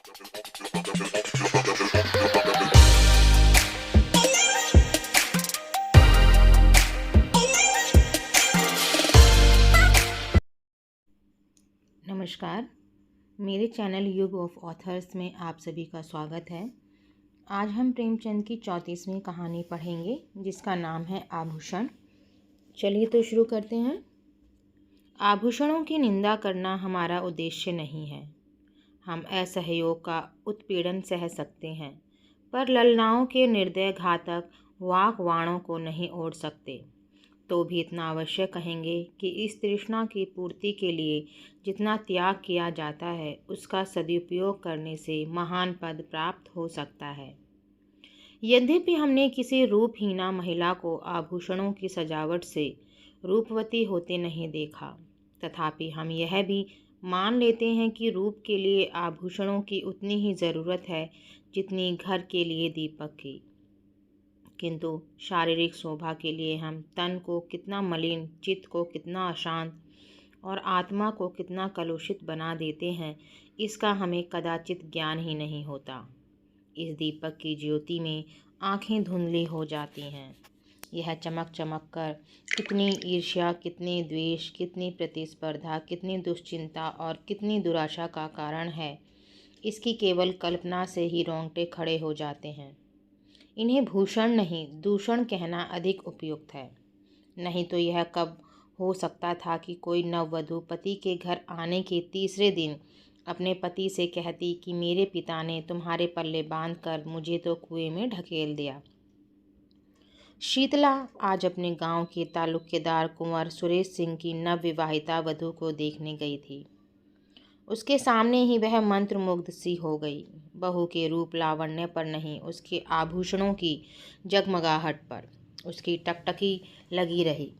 नमस्कार, मेरे चैनल युग ऑफ ऑथर्स में आप सभी का स्वागत है। आज हम प्रेमचंद की 34वीं कहानी पढ़ेंगे जिसका नाम है आभूषण। चलिए तो शुरू करते हैं। आभूषणों की निंदा करना हमारा उद्देश्य नहीं है। हम असहयोग का उत्पीड़न सह सकते हैं, पर ललनाओं के निर्दय घातक वाकवाणों को नहीं ओढ़ सकते। तो भी इतना अवश्य कहेंगे कि इस तृष्णा की पूर्ति के लिए जितना त्याग किया जाता है उसका सदुपयोग करने से महान पद प्राप्त हो सकता है। यद्यपि हमने किसी रूपहीना महिला को आभूषणों की सजावट से रूपवती होते नहीं देखा, तथापि हम यह भी मान लेते हैं कि रूप के लिए आभूषणों की उतनी ही ज़रूरत है जितनी घर के लिए दीपक की। किंतु शारीरिक शोभा के लिए हम तन को कितना मलिन, चित्त को कितना अशांत और आत्मा को कितना कलुषित बना देते हैं, इसका हमें कदाचित ज्ञान ही नहीं होता। इस दीपक की ज्योति में आंखें धुंधली हो जाती हैं। यह चमक चमक कर कितनी ईर्ष्या, कितनी द्वेष, कितनी प्रतिस्पर्धा, कितनी दुश्चिंता और कितनी दुराशा का कारण है, इसकी केवल कल्पना से ही रोंगटे खड़े हो जाते हैं। इन्हें भूषण नहीं, दूषण कहना अधिक उपयुक्त है। नहीं तो यह कब हो सकता था कि कोई नववधू पति के घर आने के तीसरे दिन अपने पति से कहती कि मेरे पिता ने तुम्हारे पल्ले बांधकर मुझे तो कुएं में ढकेल दिया। शीतला आज अपने गांव के तालुकेदार कुंवर सुरेश सिंह की नवविवाहिता वधू को देखने गई थी। उसके सामने ही वह मंत्रमुग्ध सी हो गई। बहू के रूप लावण्य पर नहीं, उसके आभूषणों की जगमगाहट पर उसकी टकटकी लगी रही।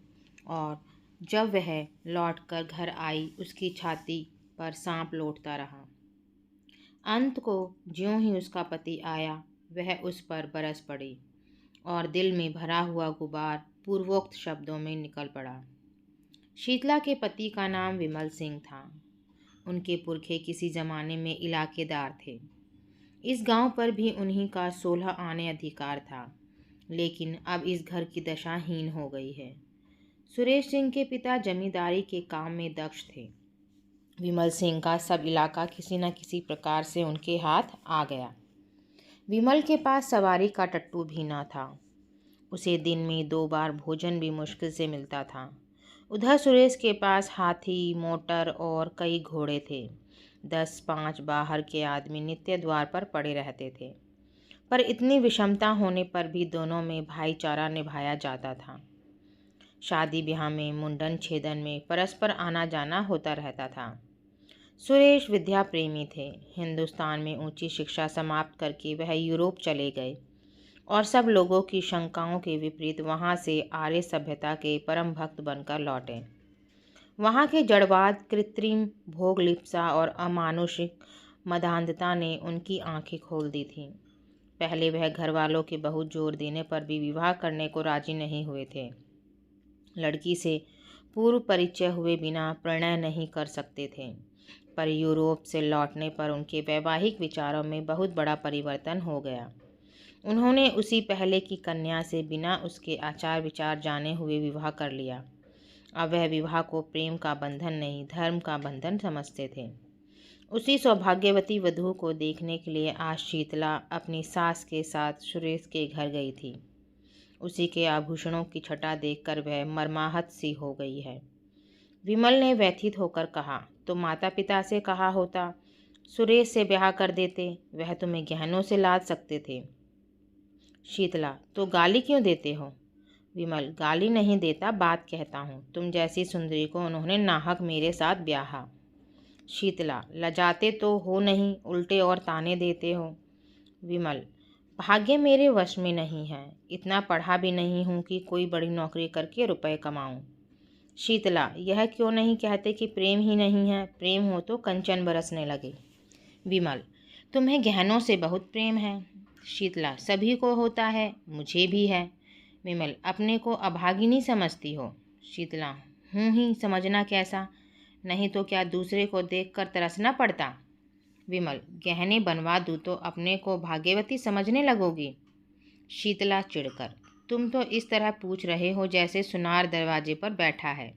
और जब वह लौटकर घर आई, उसकी छाती पर सांप लौटता रहा। अंत को ज्यों ही उसका पति आया, वह उस पर बरस पड़ी और दिल में भरा हुआ गुबार पूर्वोक्त शब्दों में निकल पड़ा। शीतला के पति का नाम विमल सिंह था। उनके पुरखे किसी ज़माने में इलाकेदार थे। इस गांव पर भी उन्हीं का 16 आने अधिकार था, लेकिन अब इस घर की दशा हीन हो गई है। सुरेश सिंह के पिता जमींदारी के काम में दक्ष थे। विमल सिंह का सब इलाका किसी न किसी प्रकार से उनके हाथ आ गया। विमल के पास सवारी का टट्टू भी न था। उसे दिन में 2 बार भोजन भी मुश्किल से मिलता था। उधर सुरेश के पास हाथी, मोटर और कई घोड़े थे। 10-5 बाहर के आदमी नित्य द्वार पर पड़े रहते थे, पर इतनी विषमता होने पर भी दोनों में भाईचारा निभाया जाता था। शादी ब्याह में, मुंडन छेदन में परस्पर आना जाना होता रहता था। सुरेश विद्या प्रेमी थे। हिंदुस्तान में ऊंची शिक्षा समाप्त करके वह यूरोप चले गए और सब लोगों की शंकाओं के विपरीत वहाँ से आर्य सभ्यता के परम भक्त बनकर लौटे। वहाँ के जड़वाद, कृत्रिम भोगलिप्सा और अमानुषिक मदान्धता ने उनकी आंखें खोल दी थीं। पहले वह घर वालों के बहुत जोर देने पर भी विवाह करने को राजी नहीं हुए थे। लड़की से पूर्व परिचय हुए बिना प्रणय नहीं कर सकते थे, पर यूरोप से लौटने पर उनके वैवाहिक विचारों में बहुत बड़ा परिवर्तन हो गया। उन्होंने उसी पहले की कन्या से बिना उसके आचार विचार जाने हुए विवाह कर लिया। अब वह विवाह को प्रेम का बंधन नहीं, धर्म का बंधन समझते थे। उसी सौभाग्यवती वधू को देखने के लिए आज शीतला अपनी सास के साथ सुरेश के घर गई थी। उसी के आभूषणों की छटा देखकर वह मर्माहत सी हो गई है। विमल ने व्यथित होकर कहा, तो माता पिता से कहा होता, सुरेश से ब्याह कर देते, वह तुम्हें गहनों से लाद सकते थे। शीतला, तो गाली क्यों देते हो? विमल, गाली नहीं देता, बात कहता हूँ। तुम जैसी सुंदरी को उन्होंने नाहक मेरे साथ ब्याहा। शीतला, लजाते तो हो नहीं, उल्टे और ताने देते हो। विमल, भाग्य मेरे वश में नहीं है। इतना पढ़ा भी नहीं हूँ कि कोई बड़ी नौकरी करके रुपए कमाऊँ। शीतला, यह क्यों नहीं कहते कि प्रेम ही नहीं है? प्रेम हो तो कंचन बरसने लगे। विमल, तुम्हें गहनों से बहुत प्रेम है। शीतला, सभी को होता है, मुझे भी है। विमल, अपने को अभागिनी समझती हो? शीतला, हूँ ही, समझना कैसा? नहीं तो क्या दूसरे को देखकर तरसना पड़ता? विमल, गहने बनवा दूँ तो अपने को भाग्यवती समझने लगोगी? शीतला चिढ़कर, तुम तो इस तरह पूछ रहे हो जैसे सुनार दरवाजे पर बैठा है।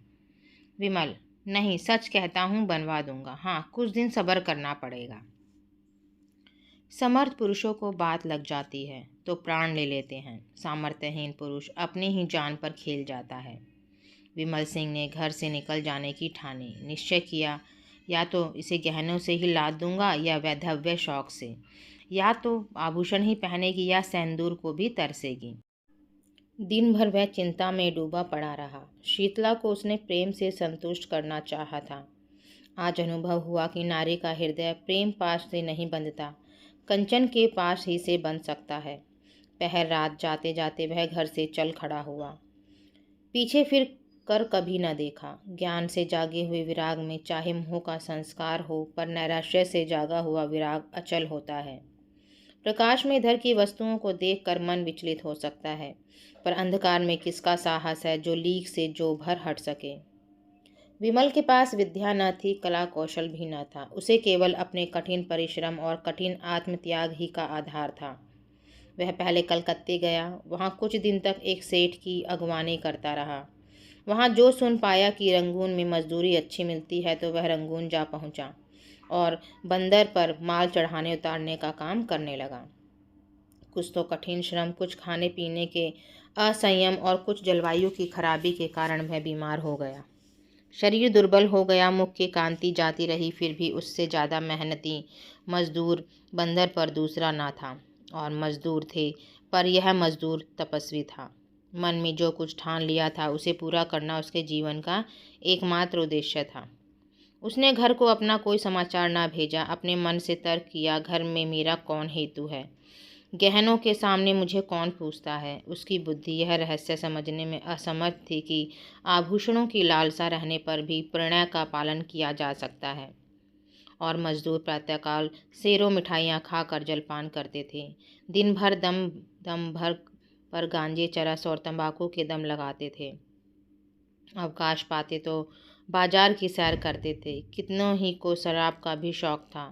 विमल, नहीं, सच कहता हूँ, बनवा दूंगा। हाँ, कुछ दिन सब्र करना पड़ेगा। समर्थ पुरुषों को बात लग जाती है तो प्राण ले लेते हैं। सामर्थ्यहीन पुरुष अपनी ही जान पर खेल जाता है। विमल सिंह ने घर से निकल जाने की ठानी। निश्चय किया, या तो इसे गहनों से ही लाद दूंगा या वैधव्य शौक से, या तो आभूषण ही पहनेगी या सेंदूर को भी तरसेगी। दिन भर वह चिंता में डूबा पड़ा रहा। शीतला को उसने प्रेम से संतुष्ट करना चाहा था। आज अनुभव हुआ कि नारी का हृदय प्रेम पाश से नहीं बंधता, कंचन के पास ही से बन सकता है। पहर रात जाते जाते वह घर से चल खड़ा हुआ। पीछे फिर कर कभी न देखा। ज्ञान से जागे हुए विराग में चाहे मोह का संस्कार हो, पर नैराश्य से जागा हुआ विराग अचल होता है। प्रकाश में इधर की वस्तुओं को देखकर मन विचलित हो सकता है, पर अंधकार में किसका साहस है जो लीक से जो भर हट सके। विमल के पास विद्या न थी, कला कौशल भी न था। उसे केवल अपने कठिन परिश्रम और कठिन आत्मत्याग ही का आधार था। वह पहले कलकत्ते गया। वहाँ कुछ दिन तक एक सेठ की अगवानी करता रहा। वहाँ जो सुन पाया कि रंगून में मजदूरी अच्छी मिलती है तो वह रंगून जा पहुँचा और बंदर पर माल चढ़ाने उतारने का काम करने लगा। कुछ तो कठिन श्रम, कुछ खाने पीने के असंयम और कुछ जलवायु की खराबी के कारण वह बीमार हो गया। शरीर दुर्बल हो गया, मुख की कांति जाती रही, फिर भी उससे ज़्यादा मेहनती मजदूर बंदर पर दूसरा ना था। और मजदूर थे, पर यह मजदूर तपस्वी था। मन में जो कुछ ठान लिया था उसे पूरा करना उसके जीवन का एकमात्र उद्देश्य था। उसने घर को अपना कोई समाचार ना भेजा। अपने मन से तर्क किया, घर में मेरा कौन हेतु है, गहनों के सामने मुझे कौन पूछता है। उसकी बुद्धि यह रहस्य समझने में असमर्थ थी कि आभूषणों की लालसा रहने पर भी प्रणय का पालन किया जा सकता है। और मजदूर प्रातःकाल सेरों मिठाइयाँ खाकर जलपान करते थे। दिन भर दम दम भर पर गांजे, चरस और तंबाकू के दम लगाते थे। अवकाश पाते तो बाजार की सैर करते थे। कितनों ही को शराब का भी शौक था।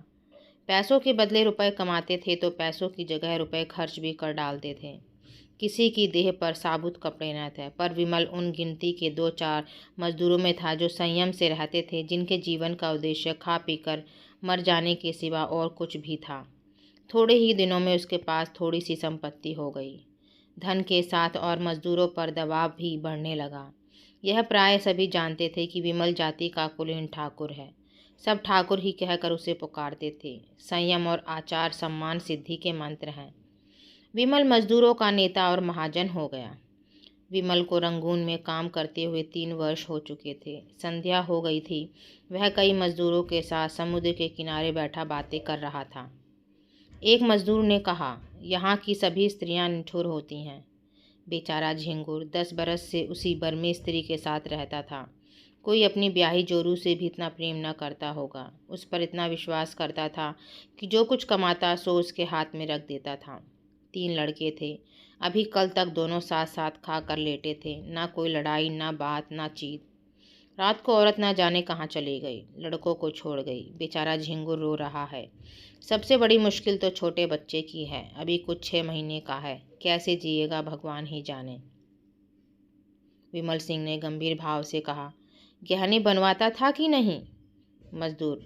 पैसों के बदले रुपए कमाते थे तो पैसों की जगह रुपए खर्च भी कर डालते थे। किसी की देह पर साबुत कपड़े न थे, पर विमल उन गिनती के 2-4 मजदूरों में था जो संयम से रहते थे, जिनके जीवन का उद्देश्य खा पीकर मर जाने के सिवा और कुछ भी था। थोड़े ही दिनों में उसके पास थोड़ी सी संपत्ति हो गई। धन के साथ और मजदूरों पर दबाव भी बढ़ने लगा। यह प्राय सभी जानते थे कि विमल जाति का कुलीन ठाकुर है। सब ठाकुर ही कहकर उसे पुकारते थे। संयम और आचार सम्मान सिद्धि के मंत्र हैं। विमल मजदूरों का नेता और महाजन हो गया। विमल को रंगून में काम करते हुए 3 वर्ष हो चुके थे। संध्या हो गई थी। वह कई मजदूरों के साथ समुद्र के किनारे बैठा बातें कर रहा था। एक मजदूर ने कहा, यहाँ की सभी स्त्रियाँ निठुर होती हैं। बेचारा झिंगुर 10 बरस से उसी बर्मी स्त्री के साथ रहता था। कोई अपनी ब्याही जोरू से भी इतना प्रेम न करता होगा। उस पर इतना विश्वास करता था कि जो कुछ कमाता सो उसके हाथ में रख देता था। 3 लड़के थे। अभी कल तक दोनों साथ साथ खा कर लेटे थे। ना कोई लड़ाई, ना बात, ना चीत। रात को औरत ना जाने कहाँ चली गई, लड़कों को छोड़ गई। बेचारा झिंगुर रो रहा है। सबसे बड़ी मुश्किल तो छोटे बच्चे की है। अभी कुछ 6 महीने का है। कैसे जिएगा भगवान ही जाने। विमल सिंह ने गंभीर भाव से कहा, गहने बनवाता था कि नहीं? मजदूर,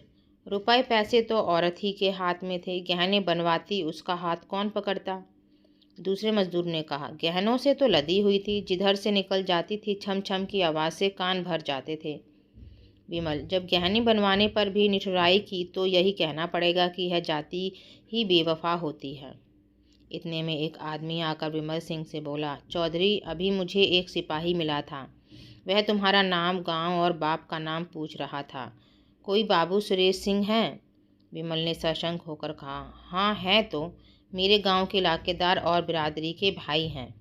रुपए पैसे तो औरत ही के हाथ में थे, गहने बनवाती उसका हाथ कौन पकड़ता? दूसरे मजदूर ने कहा, गहनों से तो लदी हुई थी, जिधर से निकल जाती थी छम छम की आवाज़ से कान भर जाते थे। विमल, जब गहने बनवाने पर भी निठुराई की तो यही कहना पड़ेगा कि यह जाति ही बेवफा होती है। इतने में एक आदमी आकर विमल सिंह से बोला, चौधरी, अभी मुझे एक सिपाही मिला था। वह तुम्हारा नाम, गांव और बाप का नाम पूछ रहा था। कोई बाबू सुरेश सिंह हैं? विमल ने सशंक होकर कहा, हाँ हैं तो, मेरे गांव के इलाकेदार और बिरादरी के भाई हैं।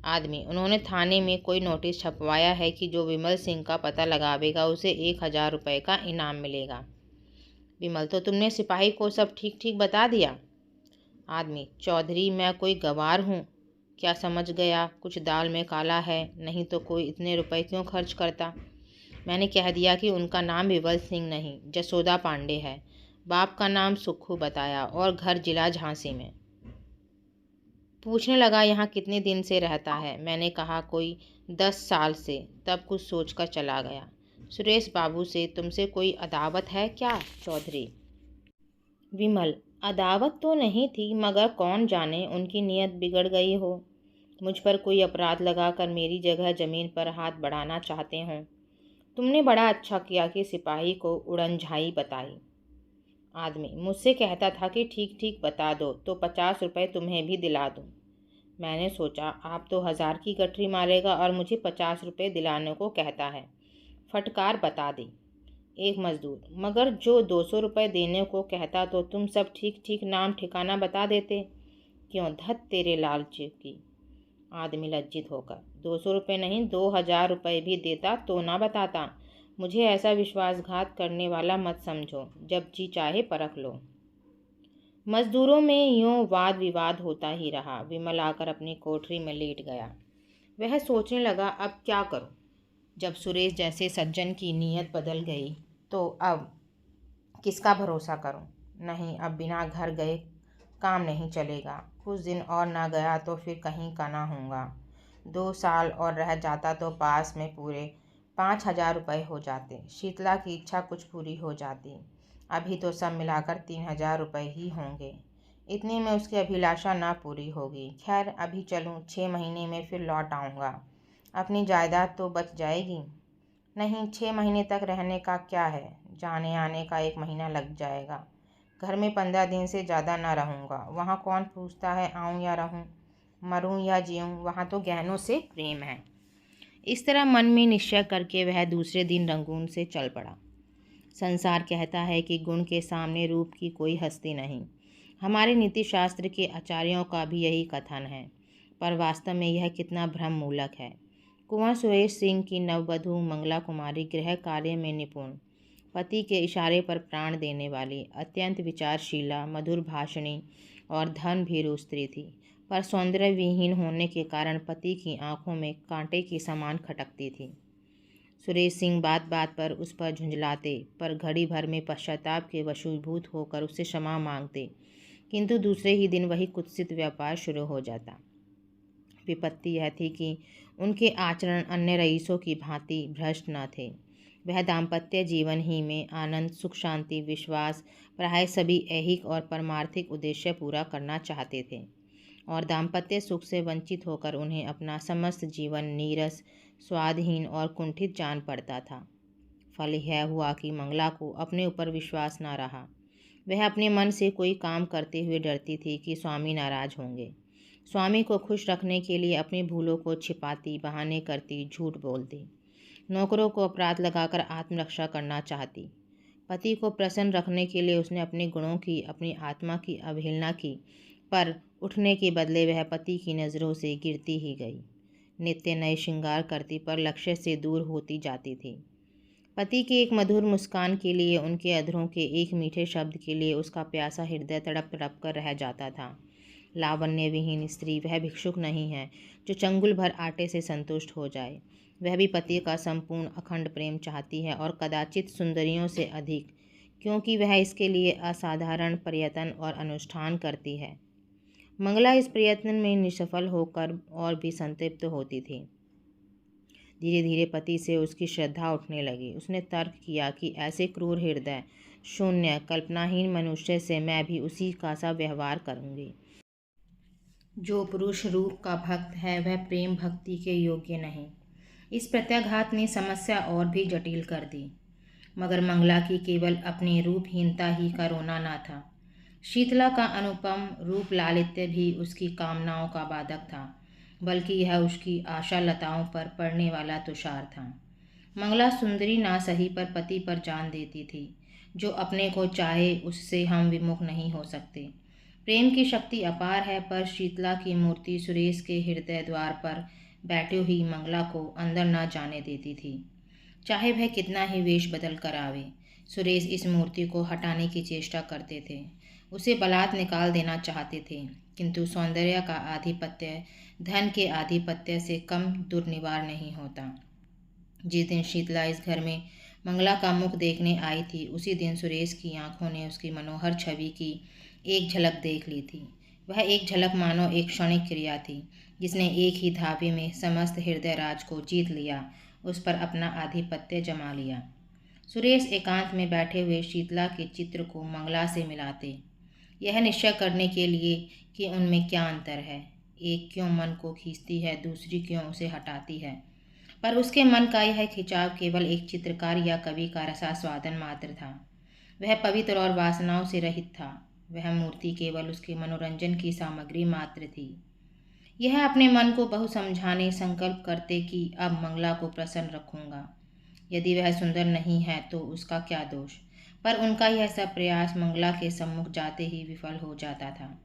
आदमी, उन्होंने थाने में कोई नोटिस छपवाया है कि जो विमल सिंह का पता लगावेगा उसे 1000 रुपये का इनाम मिलेगा। विमल, तो तुमने सिपाही को सब ठीक ठीक बता दिया? आदमी, चौधरी, मैं कोई गवार हूँ? क्या समझ गया कुछ दाल में काला है, नहीं तो कोई इतने रुपए क्यों खर्च करता। मैंने कह दिया कि उनका नाम विमल सिंह नहीं, जसोदा पांडे है। बाप का नाम सुक्खू बताया और घर जिला झांसी में। पूछने लगा यहाँ कितने दिन से रहता है। मैंने कहा कोई 10 साल से। तब कुछ सोचकर चला गया। सुरेश बाबू से तुमसे कोई अदावत है क्या चौधरी? विमल, अदावत तो नहीं थी, मगर कौन जाने उनकी नीयत बिगड़ गई हो। मुझ पर कोई अपराध लगाकर मेरी जगह जमीन पर हाथ बढ़ाना चाहते हों। तुमने बड़ा अच्छा किया कि सिपाही को उड़नझाई बताई। आदमी मुझसे कहता था कि ठीक ठीक बता दो तो 50 रुपये तुम्हें भी दिला दूं। मैंने सोचा आप तो 1000 की गठरी मारेगा और मुझे 50 रुपये दिलाने को कहता है। फटकार बता दी। एक मजदूर, मगर जो 200 रुपये देने को कहता तो तुम सब ठीक ठीक नाम ठिकाना बता देते। क्यों धत तेरे लालची की। आदमी लज्जित होकर, 200 रुपये नहीं 2000 रुपये भी देता तो ना बताता। मुझे ऐसा विश्वासघात करने वाला मत समझो। जब जी चाहे परख लो। मजदूरों में यूं वाद विवाद होता ही रहा। विमल आकर अपनी कोठरी में लेट गया। वह सोचने लगा अब क्या करूं। जब सुरेश जैसे सज्जन की नीयत बदल गई तो अब किसका भरोसा करूं। नहीं, अब बिना घर गए काम नहीं चलेगा। कुछ दिन और ना गया तो फिर कहीं का ना होगा। 2 साल और रह जाता तो पास में पूरे 5000 रुपये हो जाते। शीतला की इच्छा कुछ पूरी हो जाती। अभी तो सब मिलाकर 3000 रुपये ही होंगे। इतने में उसकी अभिलाषा ना पूरी होगी। खैर अभी चलूँ, 6 महीने में फिर लौट आऊँगा। अपनी जायदाद तो बच जाएगी। नहीं, 6 महीने तक रहने का क्या है, जाने आने का 1 महीना लग जाएगा। घर में 15 दिन से ज़्यादा ना रहूँगा। वहाँ कौन पूछता है आऊँ या रहूँ, मरूँ या जीऊँ। वहाँ तो गहनों से प्रेम है। इस तरह मन में निश्चय करके वह दूसरे दिन रंगून से चल पड़ा। संसार कहता है कि गुण के सामने रूप की कोई हस्ती नहीं। हमारे नीति शास्त्र के आचार्यों का भी यही कथन है, पर वास्तव में यह कितना भ्रम मूलक है। कुंवर सुरेश सिंह की नववधू मंगला कुमारी गृह कार्य में निपुण, पति के इशारे पर प्राण देने वाली, अत्यंत विचारशीला, मधुर भाषणी और धन भीरू स्त्री थी, पर सौंदर्य विहीन होने के कारण पति की आंखों में कांटे की समान खटकती थी। सुरेश सिंह बात बात पर उस पर झुंझलाते, पर घड़ी भर में पश्चाताप के वशीभूत होकर उससे क्षमा मांगते, किंतु दूसरे ही दिन वही कुत्सित व्यापार शुरू हो जाता। विपत्ति यह थी कि उनके आचरण अन्य रईसों की भांति भ्रष्ट न थे। वह दाम्पत्य जीवन ही में आनंद, सुख, शांति, विश्वास, प्राय सभी ऐहिक और परमार्थिक उद्देश्य पूरा करना चाहते थे, और दाम्पत्य सुख से वंचित होकर उन्हें अपना समस्त जीवन नीरस, स्वादहीन और कुंठित जान पड़ता था। फल यह हुआ कि मंगला को अपने ऊपर विश्वास न रहा। वह अपने मन से कोई काम करते हुए डरती थी कि स्वामी नाराज होंगे। स्वामी को खुश रखने के लिए अपनी भूलों को छिपाती, बहाने करती, झूठ बोलती। नौकरों को अपराध लगाकर आत्मरक्षा करना चाहती। पति को प्रसन्न रखने के लिए उसने अपने गुणों की, अपनी आत्मा की अवहेलना की, पर उठने के बदले वह पति की नज़रों से गिरती ही गई। नित्य नए श्रृंगार करती, पर लक्ष्य से दूर होती जाती थी। पति की एक मधुर मुस्कान के लिए, उनके अधरों के एक मीठे शब्द के लिए उसका प्यासा हृदय तड़प तड़प कर रह जाता था। लावण्य विहीन स्त्री वह भिक्षुक नहीं है जो चंगुल भर आटे से संतुष्ट हो जाए। वह भी पति का संपूर्ण अखंड प्रेम चाहती है, और कदाचित सुंदरियों से अधिक, क्योंकि वह इसके लिए असाधारण प्रयत्न और अनुष्ठान करती है। मंगला इस प्रयत्न में निष्फल होकर और भी संतृप्त होती थी। धीरे धीरे पति से उसकी श्रद्धा उठने लगी। उसने तर्क किया कि ऐसे क्रूर हृदय, शून्य, कल्पनाहीन मनुष्य से मैं भी उसी का सा व्यवहार करूंगी। जो पुरुष रूप का भक्त है वह प्रेम भक्ति के योग्य नहीं। इस प्रत्याघात ने समस्या और भी जटिल कर दी। मगर मंगला की केवल अपनी रूपहीनता ही का रोना न था। शीतला का अनुपम रूप लालित्य भी उसकी कामनाओं का बाधक था, बल्कि यह उसकी आशा लताओं पर पड़ने वाला तुषार था। मंगला सुंदरी ना सही, पर पति पर जान देती थी। जो अपने को चाहे उससे हम विमुख नहीं हो सकते। प्रेम की शक्ति अपार है, पर शीतला की मूर्ति सुरेश के हृदय द्वार पर बैठे हुई मंगला को अंदर न जाने देती थी, चाहे वह कितना ही वेश बदल कर आवे। सुरेश इस मूर्ति को हटाने की चेष्टा करते थे, उसे बलात् निकाल देना चाहते थे, किंतु सौंदर्य का आधिपत्य धन के आधिपत्य से कम दुर्निवार नहीं होता। जिस दिन शीतला इस घर में मंगला का मुख देखने आई थी। उसी दिन सुरेश की आंखों ने उसकी मनोहर छवि की एक झलक देख ली थी। वह एक झलक मानो एक क्षणिक क्रिया थी जिसने एक ही धावे में समस्त हृदय राज को जीत लिया, उस पर अपना आधिपत्य जमा लिया। सुरेश एकांत में बैठे हुए शीतला के चित्र को मंगला से मिलाते, यह निश्चय करने के लिए कि उनमें क्या अंतर है। एक क्यों मन को खींचती है, दूसरी क्यों उसे हटाती है। पर उसके मन का यह खिंचाव केवल एक चित्रकार या कवि का रसास्वादन मात्र था। वह पवित्र और वासनाओं से रहित था। वह मूर्ति केवल उसके मनोरंजन की सामग्री मात्र थी। यह अपने मन को बहु समझाने संकल्प करते कि अब मंगला को प्रसन्न रखूंगा। यदि वह सुंदर नहीं है तो उसका क्या दोष। पर उनका यह सब प्रयास मंगला के सम्मुख जाते ही विफल हो जाता था।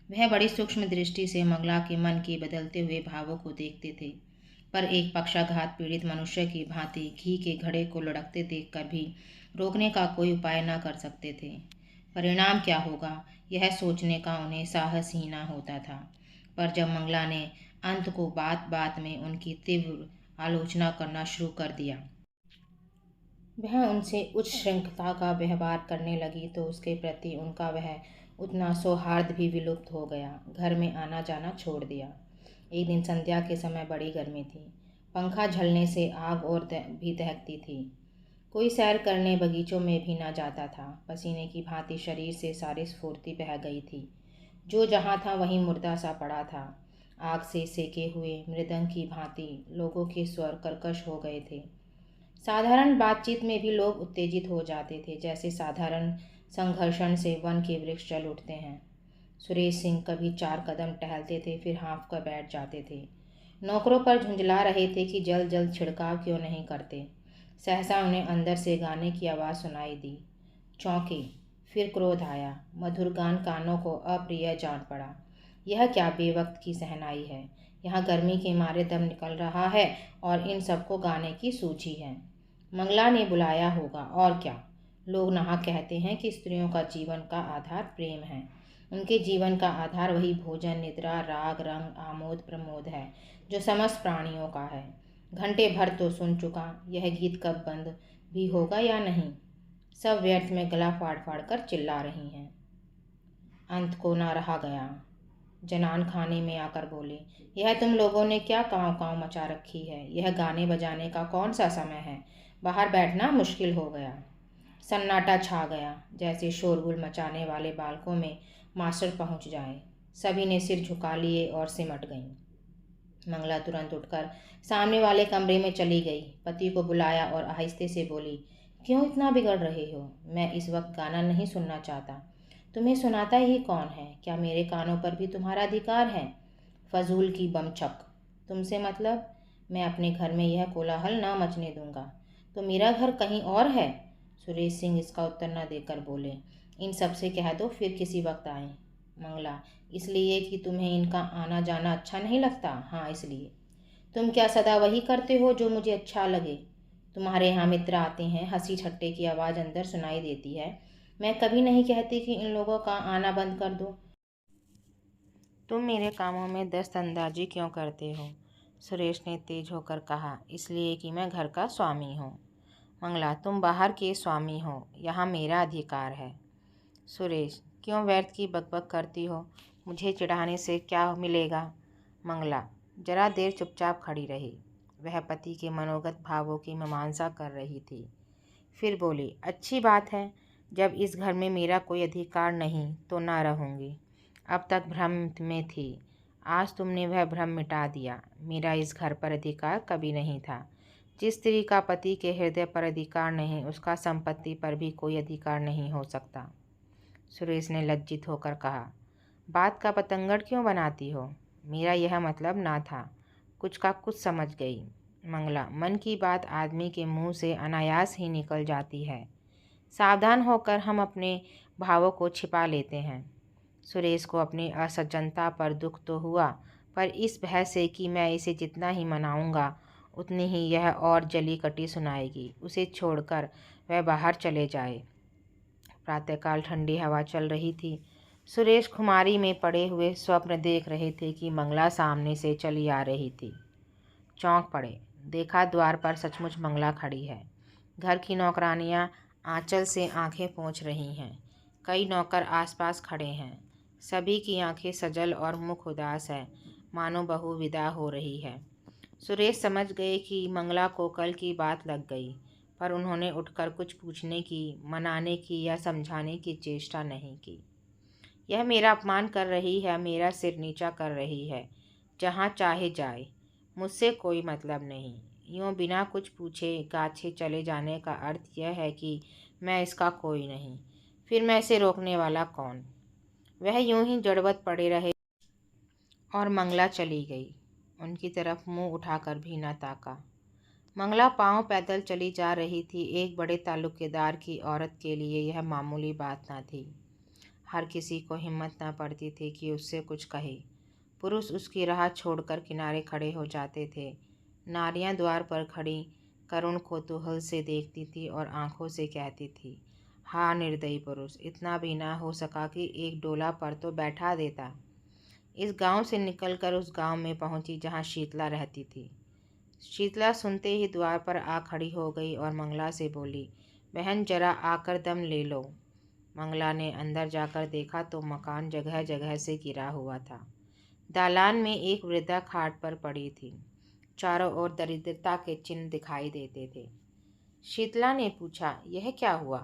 वह बड़ी सूक्ष्म दृष्टि से मंगला के मन के बदलते हुए भावों को देखते थे, पर एक पक्षाघात पीड़ित मनुष्य की भांति घी के घड़े को लुढ़कते देखकर भी रोकने का कोई उपाय न कर सकते थे। परिणाम क्या होगा, यह सोचने का उन्हें साहस ही न होता था। पर जब मंगला ने अंत को बात बात में उनकी तीव्र आलोचना करना शुरू कर दिया, वह उनसे उच्च श्रृंखला का व्यवहार करने लगी, तो उसके प्रति उनका वह उतना सौहार्द भी विलुप्त हो गया। घर में आना जाना छोड़ दिया। एक दिन संध्या के समय बड़ी गर्मी थी। पंखा झलने से आग और भी दहकती थी। कोई सैर करने बगीचों में भी न जाता था। पसीने की भांति शरीर से सारी स्फूर्ति बह गई थी। जो जहाँ था वहीं मुर्दा सा पड़ा था। आग से सेके हुए मृदंग की भांति लोगों के स्वर कर्कश हो गए थे। साधारण बातचीत में भी लोग उत्तेजित हो जाते थे, जैसे साधारण संघर्षण से वन के वृक्ष चल उठते हैं। सुरेश सिंह कभी 4 कदम टहलते थे, फिर हाँफ कर बैठ जाते थे। नौकरों पर झुंझला रहे थे कि जल्द जल्द छिड़काव क्यों नहीं करते। सहसा उन्हें अंदर से गाने की आवाज़ सुनाई दी। चौंके, फिर क्रोध आया। मधुर गान कानों को अप्रिय जान पड़ा। यह क्या बेवक्त की सहनाई है। यहाँ गर्मी के मारे दम निकल रहा है और इन सबको गाने की सूझी है। मंगला ने बुलाया होगा, और क्या। लोग नाहक कहते हैं कि स्त्रियों का जीवन का आधार प्रेम है। उनके जीवन का आधार वही भोजन, निद्रा, राग, रंग, आमोद प्रमोद है जो समस्त प्राणियों का है। घंटे भर तो सुन चुका, यह गीत कब बंद भी होगा या नहीं। सब व्यर्थ में गला फाड़ फाड़ कर चिल्ला रही हैं। अंत को ना रहा गया। जनान खाने में आकर बोले, यह तुम लोगों ने क्या काँव काँव मचा रखी है। यह गाने बजाने का कौन सा समय है। बाहर बैठना मुश्किल हो गया। सन्नाटा छा गया, जैसे शोरगुल मचाने वाले बालकों में मास्टर पहुंच जाए। सभी ने सिर झुका लिए और सिमट गईं। मंगला तुरंत उठकर सामने वाले कमरे में चली गई। पति को बुलाया और आहिस्ते से बोली, क्यों इतना बिगड़ रहे हो। मैं इस वक्त गाना नहीं सुनना चाहता। तुम्हें सुनाता ही कौन है। क्या मेरे कानों पर भी तुम्हारा अधिकार है। फजूल की बमछक। तुमसे मतलब। मैं अपने घर में यह कोलाहल ना मचने दूंगा। तो मेरा घर कहीं और है। सुरेश सिंह इसका उत्तर न देकर बोले, इन सब से कह दो फिर किसी वक्त आए। मंगला, इसलिए कि तुम्हें इनका आना जाना अच्छा नहीं लगता। हाँ, इसलिए। तुम क्या सदा वही करते हो जो मुझे अच्छा लगे। तुम्हारे यहाँ मित्र आते हैं, हंसी ठट्टे की आवाज़ अंदर सुनाई देती है। मैं कभी नहीं कहती कि इन लोगों का आना बंद कर दो। तुम मेरे कामों में दस्तंदाजी क्यों करते हो। सुरेश ने तेज होकर कहा, इसलिए कि मैं घर का स्वामी हूँ। मंगला, तुम बाहर के स्वामी हो, यहाँ मेरा अधिकार है। सुरेश, क्यों व्यर्थ की बकबक करती हो। मुझे चिढ़ाने से क्या मिलेगा। मंगला जरा देर चुपचाप खड़ी रही। वह पति के मनोगत भावों की मीमांसा कर रही थी। फिर बोली, अच्छी बात है। जब इस घर में मेरा कोई अधिकार नहीं तो ना रहूँगी। अब तक भ्रम में थी, आज तुमने वह भ्रम मिटा दिया। मेरा इस घर पर अधिकार कभी नहीं था। जिस स्त्री का पति के हृदय पर अधिकार नहीं, उसका संपत्ति पर भी कोई अधिकार नहीं हो सकता। सुरेश ने लज्जित होकर कहा, बात का पतंगड़ क्यों बनाती हो। मेरा यह मतलब ना था। कुछ का कुछ समझ गई। मंगला, मन की बात आदमी के मुंह से अनायास ही निकल जाती है। सावधान होकर हम अपने भावों को छिपा लेते हैं। सुरेश को अपनी असज्जनता पर दुख तो हुआ, पर इस भय से कि मैं इसे जितना ही मनाऊंगा उतनी ही यह और जली कटी सुनाएगी। उसे छोड़कर वह बाहर चले जाए। प्रातःकाल ठंडी हवा चल रही थी। सुरेश खुमारी में पड़े हुए स्वप्न देख रहे थे कि मंगला सामने से चली आ रही थी। चौंक पड़े। देखा द्वार पर सचमुच मंगला खड़ी है। घर की नौकरानियां आंचल से आंखें पोंछ रही हैं। कई नौकर आसपास खड़े हैं। सभी की आंखें सजल और मुख उदास है, मानो बहू विदा हो रही है। सुरेश समझ गए कि मंगला को कल की बात लग गई, पर उन्होंने उठकर कुछ पूछने की, मनाने की या समझाने की चेष्टा नहीं की। यह मेरा अपमान कर रही है, मेरा सिर नीचा कर रही है, जहाँ चाहे जाए, मुझसे कोई मतलब नहीं। यूँ बिना कुछ पूछे गाछे चले जाने का अर्थ यह है कि मैं इसका कोई नहीं। फिर मैं इसे रोकने वाला कौन। वह यूं ही जड़वत पड़े रहे और मंगला चली गई। उनकी तरफ मुंह उठाकर भी न ताका। मंगला पांव पैदल चली जा रही थी। एक बड़े ताल्लुकेदार की औरत के लिए यह मामूली बात न थी। हर किसी को हिम्मत न पड़ती थी कि उससे कुछ कहे। पुरुष उसकी राह छोड़कर किनारे खड़े हो जाते थे। नारियां द्वार पर खड़ी करुण कौतूहल से देखती थी और आंखों से कहती थी, हाँ निर्दयी पुरुष, इतना भी ना हो सका कि एक डोला पर तो बैठा देता। इस गांव से निकलकर उस गांव में पहुंची जहां शीतला रहती थी। शीतला सुनते ही द्वार पर आ खड़ी हो गई और मंगला से बोली, बहन जरा आकर दम ले लो। मंगला ने अंदर जाकर देखा तो मकान जगह जगह से गिरा हुआ था। दालान में एक वृद्धा खाट पर पड़ी थी। चारों ओर दरिद्रता के चिन्ह दिखाई देते थे। शीतला ने पूछा, यह क्या हुआ?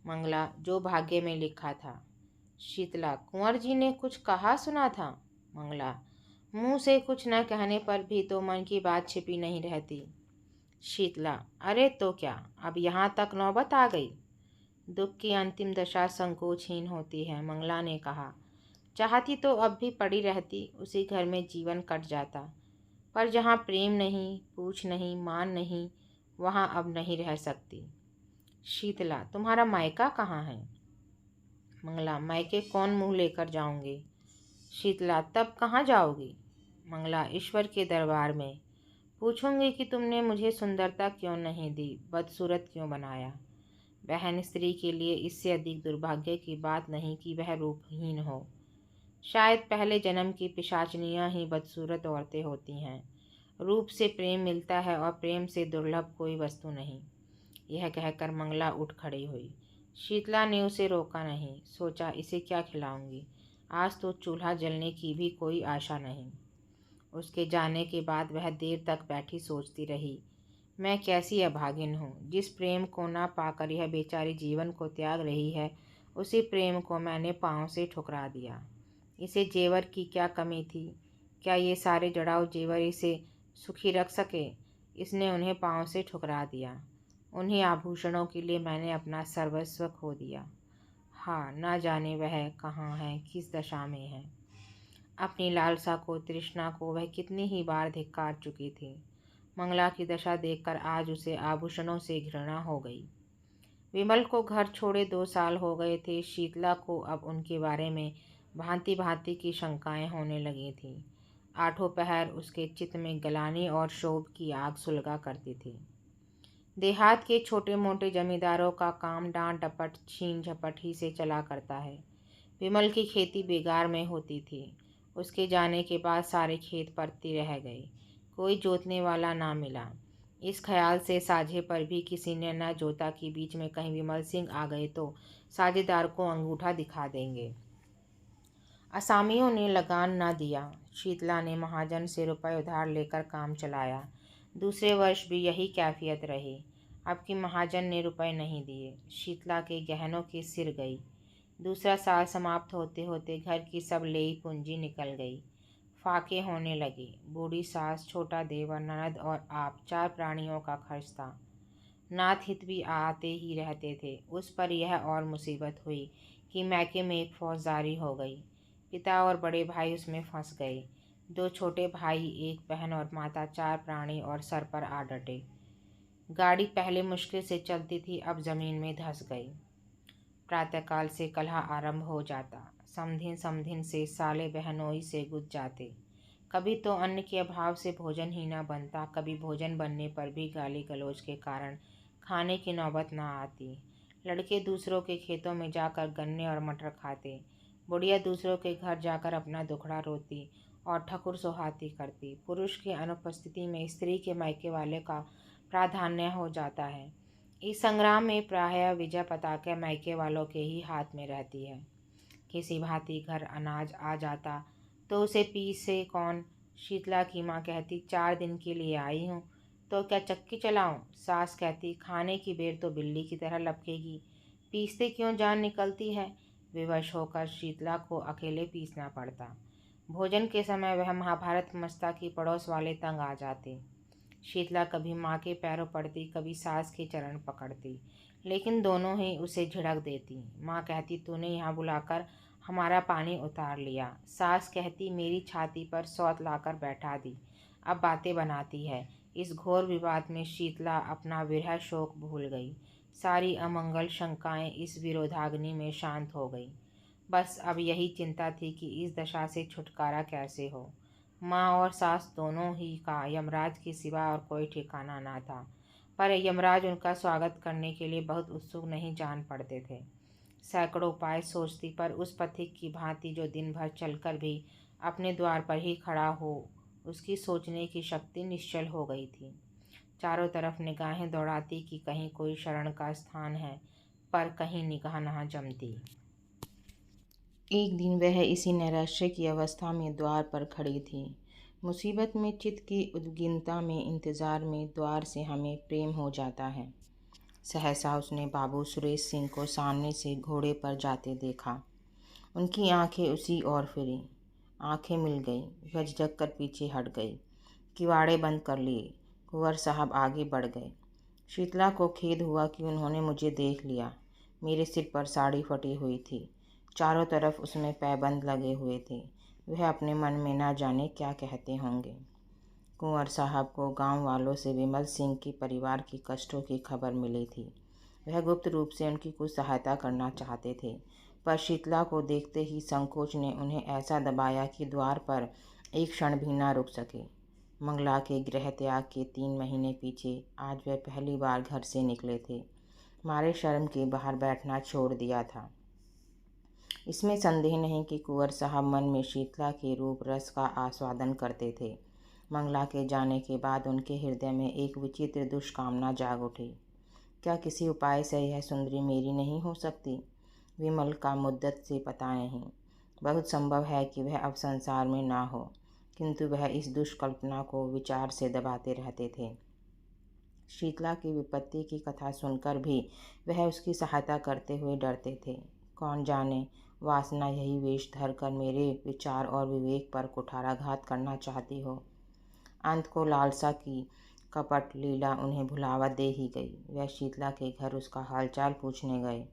मंगला, जो भाग्य में लिखा था। शीतला, कुंवर जी ने कुछ कहा सुना था? मंगला, मुंह से कुछ न कहने पर भी तो मन की बात छिपी नहीं रहती। शीतला, अरे तो क्या, अब यहाँ तक नौबत आ गई। दुख की अंतिम दशा संकोचहीन होती है, मंगला ने कहा। चाहती तो अब भी पड़ी रहती, उसी घर में जीवन कट जाता, पर जहाँ प्रेम नहीं, पूछ नहीं, मान नहीं, वहाँ अब नहीं रह सकती। शीतला, तुम्हारा मायका कहाँ है? मंगला, मायके कौन मुँह लेकर जाऊंगी। शीतला, तब कहाँ जाओगी? मंगला, ईश्वर के दरबार में। पूछूंगी कि तुमने मुझे सुंदरता क्यों नहीं दी, बदसूरत क्यों बनाया। बहन, स्त्री के लिए इससे अधिक दुर्भाग्य की बात नहीं कि वह रूपहीन हो। शायद पहले जन्म की पिशाचनियां ही बदसूरत औरतें होती हैं। रूप से प्रेम मिलता है और प्रेम से दुर्लभ कोई वस्तु नहीं। यह कहकर मंगला उठ खड़ी हुई। शीतला ने उसे रोका नहीं। सोचा, इसे क्या खिलाऊंगी, आज तो चूल्हा जलने की भी कोई आशा नहीं। उसके जाने के बाद वह देर तक बैठी सोचती रही, मैं कैसी अभागिन हूँ, जिस प्रेम को ना पाकर यह बेचारी जीवन को त्याग रही है, उसी प्रेम को मैंने पाँव से ठुकरा दिया। इसे जेवर की क्या कमी थी? क्या ये सारे जड़ाऊ जेवर इसे सुखी रख सके? इसने उन्हें पाँव से ठुकरा दिया। उन्हीं आभूषणों के लिए मैंने अपना सर्वस्व खो दिया। हाँ, ना जाने वह कहाँ है, किस दशा में है। अपनी लालसा को, तृष्णा को वह कितनी ही बार धिक्कार चुकी थी। मंगला की दशा देखकर आज उसे आभूषणों से घृणा हो गई। विमल को घर छोड़े 2 साल हो गए थे। शीतला को अब उनके बारे में भांति भांति की शंकाएं होने लगी थीं। आठों पहर उसके चित्त में गलानी और शोभ की आग सुलगा करती थी। देहात के छोटे मोटे जमींदारों का काम डांट डपट छीन झपट ही से चला करता है। विमल की खेती बेगार में होती थी। उसके जाने के बाद सारे खेत परती रह गए, कोई जोतने वाला ना मिला। इस ख्याल से साझे पर भी किसी ने न जोता कि बीच में कहीं विमल सिंह आ गए तो साझेदार को अंगूठा दिखा देंगे। असामियों ने लगान न दिया। शीतला ने महाजन से रुपए उधार लेकर काम चलाया। दूसरे वर्ष भी यही कैफियत रही। अब की महाजन ने रुपए नहीं दिए। शीतला के गहनों की सिर गई। दूसरा साल समाप्त होते होते घर की सब लेई पूंजी निकल गई। फाके होने लगे। बूढ़ी सास, छोटा देवर, ननद और आप, 4 प्राणियों का खर्च था। नाथ हित भी आते ही रहते थे। उस पर यह और मुसीबत हुई कि मैके में एक फौजदारी हो गई। पिता और बड़े भाई उसमें फंस गए। 2 छोटे भाई, 1 बहन और माता, 4 प्राणी और सर पर आ डटे। गाड़ी पहले मुश्किल से चलती थी, अब जमीन में धंस गई। प्रातःकाल से कलह आरंभ हो जाता। समधिन समधिन से, साले बहनोई से गुज जाते। कभी तो अन्न के अभाव से भोजन ही न बनता, कभी भोजन बनने पर भी गाली गलौज के कारण खाने की नौबत न आती। लड़के दूसरों के खेतों में जाकर गन्ने और मटर खाते। बुढ़िया दूसरों के घर जाकर अपना दुखड़ा रोती और ठकुर सोहाती करती। पुरुष की अनुपस्थिति में स्त्री के मायके वाले का प्राधान्य हो जाता है। इस संग्राम में प्रायः विजय पताका मायके वालों के ही हाथ में रहती है। किसी भांति घर अनाज आ जाता तो उसे पीसे कौन। शीतला की माँ कहती, 4 दिन के लिए आई हूँ तो क्या चक्की चलाऊं। सास कहती, खाने की बेर तो बिल्ली की तरह लपकेगी, पीसते क्यों जान निकलती है। विवश होकर शीतला को अकेले पीसना पड़ता। भोजन के समय वह महाभारत मस्ता की पड़ोस वाले तंग आ जाते। शीतला कभी माँ के पैरों पड़ती, कभी सास के चरण पकड़ती, लेकिन दोनों ही उसे झिड़क देती। माँ कहती, तूने यहाँ बुलाकर हमारा पानी उतार लिया। सास कहती, मेरी छाती पर सौत लाकर बैठा दी, अब बातें बनाती है। इस घोर विवाद में शीतला अपना विरह शोक भूल गई। सारी अमंगल शंकाएं इस विरोधाग्नि में शांत हो गई। बस अब यही चिंता थी कि इस दशा से छुटकारा कैसे हो। माँ और सास दोनों ही का यमराज के सिवा और कोई ठिकाना ना था, पर यमराज उनका स्वागत करने के लिए बहुत उत्सुक नहीं जान पड़ते थे। सैकड़ों उपाय सोचती, पर उस पथिक की भांति जो दिन भर चलकर भी अपने द्वार पर ही खड़ा हो, उसकी सोचने की शक्ति निश्चल हो गई थी। चारों तरफ निगाहें दौड़ाती कि कहीं कोई शरण का स्थान है, पर कहीं निगाह न जमती। एक दिन वह इसी नैराश्य की अवस्था में द्वार पर खड़ी थी। मुसीबत में चित्त की उद्विग्नता में इंतजार में द्वार से हमें प्रेम हो जाता है। सहसा उसने बाबू सुरेश सिंह को सामने से घोड़े पर जाते देखा। उनकी आंखें उसी ओर फिरी। आंखें मिल गई। वह झिझक कर पीछे हट गई। किवाड़े बंद कर लिए। कुंवर साहब आगे बढ़ गए। शीतला को खेद हुआ कि उन्होंने मुझे देख लिया। मेरे सिर पर साड़ी फटी हुई थी। चारों तरफ उसमें पैबंद लगे हुए थे। वह अपने मन में ना जाने क्या कहते होंगे। कुंवर साहब को गांव वालों से विमल सिंह के परिवार की कष्टों की खबर मिली थी। वह गुप्त रूप से उनकी कुछ सहायता करना चाहते थे, पर शीतला को देखते ही संकोच ने उन्हें ऐसा दबाया कि द्वार पर एक क्षण भी ना रुक सके। मंगला के गृह त्याग के 3 महीने पीछे आज वह पहली बार घर से निकले थे। मारे शर्म के बाहर बैठना छोड़ दिया था। इसमें संदेह नहीं कि कुंवर साहब मन में शीतला के रूप रस का आस्वादन करते थे। मंगला के जाने के बाद उनके हृदय में एक विचित्र दुष्कामना जाग उठी। क्या किसी उपाय से यह सुंदरी मेरी नहीं हो सकती? विमल का मुद्दत से पता नहीं। बहुत संभव है कि वह अब संसार में ना हो, किंतु वह इस दुष्कल्पना को विचार से दबाते रहते थे। शीतला की विपत्ति की कथा सुनकर भी वह उसकी सहायता करते हुए डरते थे। कौन जाने, वासना यही वेश धरकर मेरे विचार और विवेक पर कुठाराघात करना चाहती हो। अंत को लालसा की कपट लीला उन्हें भुलावा दे ही गई। वह शीतला के घर उसका हालचाल पूछने गए।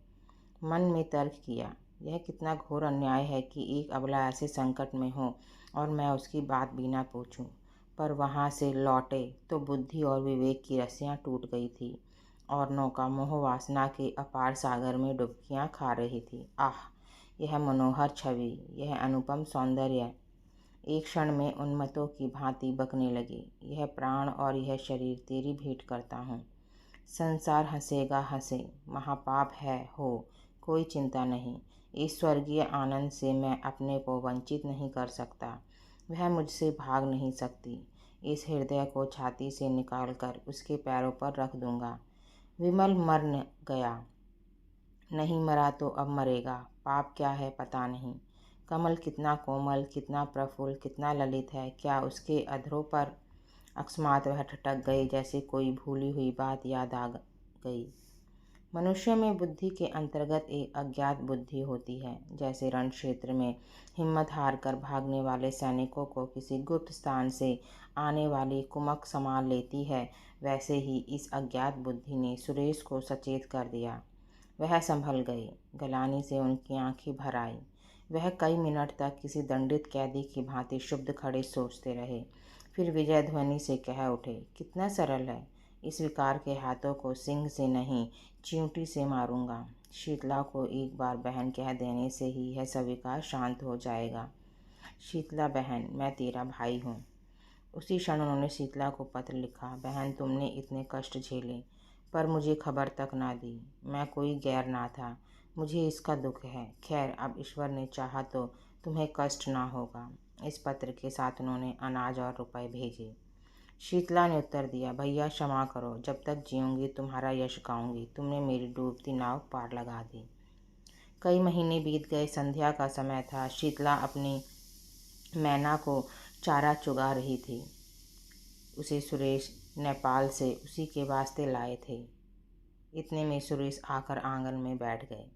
मन में तर्क किया, यह कितना घोर अन्याय है कि एक अबला ऐसे संकट में हो और मैं उसकी बात भी ना पूछूं। पर वहाँ से लौटे तो बुद्धि और विवेक की रस्सियाँ टूट गई थी और नौका मोह वासना के अपार सागर में डुबकियाँ खा रही थी। आह, यह मनोहर छवि, यह अनुपम सौंदर्य एक क्षण में उन्मत्तों की भांति बकने लगी। यह प्राण और यह शरीर तेरी भेंट करता हूँ। संसार हंसेगा हंसे, महापाप है हो, कोई चिंता नहीं। इस स्वर्गीय आनंद से मैं अपने को वंचित नहीं कर सकता। वह मुझसे भाग नहीं सकती। इस हृदय को छाती से निकालकर उसके पैरों पर रख दूंगा। विमल मर गया, नहीं मरा तो अब मरेगा। पाप क्या है पता नहीं। कमल कितना कोमल, कितना प्रफुल्ल, कितना ललित है। क्या उसके अधरों पर? अकस्मात वह ठटक गए, जैसे कोई भूली हुई बात याद आ गई। मनुष्य में बुद्धि के अंतर्गत एक अज्ञात बुद्धि होती है। जैसे रण क्षेत्र में हिम्मत हार कर भागने वाले सैनिकों को किसी गुप्त स्थान से आने वाली कुमक संभाल लेती है, वैसे ही इस अज्ञात बुद्धि ने सुरेश को सचेत कर दिया। वह संभल गई। गलानी से उनकी आंखें भर आई। वह कई मिनट तक किसी दंडित कैदी की भांति शुद्ध खड़े सोचते रहे। फिर विजय ध्वनि से कह उठे, कितना सरल है। इस विकार के हाथों को सिंह से नहीं, चींटी से मारूंगा। शीतला को एक बार बहन कह देने से ही यह सविकार शांत हो जाएगा। शीतला बहन, मैं तेरा भाई हूँ। उसी क्षण उन्होंने शीतला को पत्र लिखा। बहन, तुमने इतने कष्ट झेले पर मुझे खबर तक ना दी। मैं कोई गैर ना था, मुझे इसका दुख है। खैर, अब ईश्वर ने चाहा तो तुम्हें कष्ट ना होगा। इस पत्र के साथ उन्होंने अनाज और रुपए भेजे। शीतला ने उत्तर दिया, भैया क्षमा करो, जब तक जीऊँगी तुम्हारा यश गाऊंगी। तुमने मेरी डूबती नाव पार लगा दी। कई महीने बीत गए। संध्या का समय था। शीतला अपनी मैना को चारा चुगा रही थी। उसे सुरेश नेपाल से उसी के वास्ते लाए थे। इतने में सुरेश आकर आंगन में बैठ गए।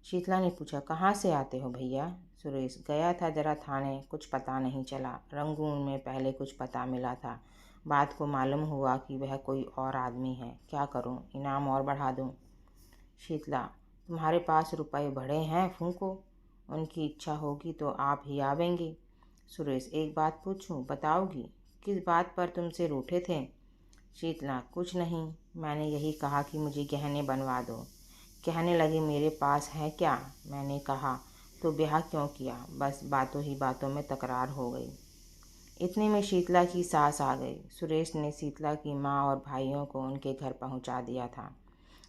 शीतला ने पूछा, कहाँ से आते हो भैया? सुरेश, गया था जरा थाने, कुछ पता नहीं चला। रंगून में पहले कुछ पता मिला था, बात को मालूम हुआ कि वह कोई और आदमी है। क्या करूं, इनाम और बढ़ा दूं? शीतला, तुम्हारे पास रुपए बढ़े हैं, फूंको। उनकी इच्छा होगी तो आप ही आवेंगे। सुरेश, एक बात पूछूं, बताओगी? किस बात पर तुमसे रूठे थे? शीतला, कुछ नहीं, मैंने यही कहा कि मुझे गहने बनवा दो। कहने लगे, मेरे पास है क्या? मैंने कहा, तो ब्याह क्यों किया? बस बातों ही बातों में तकरार हो गई। इतने में शीतला की सास आ गई। सुरेश ने शीतला की माँ और भाइयों को उनके घर पहुंचा दिया था,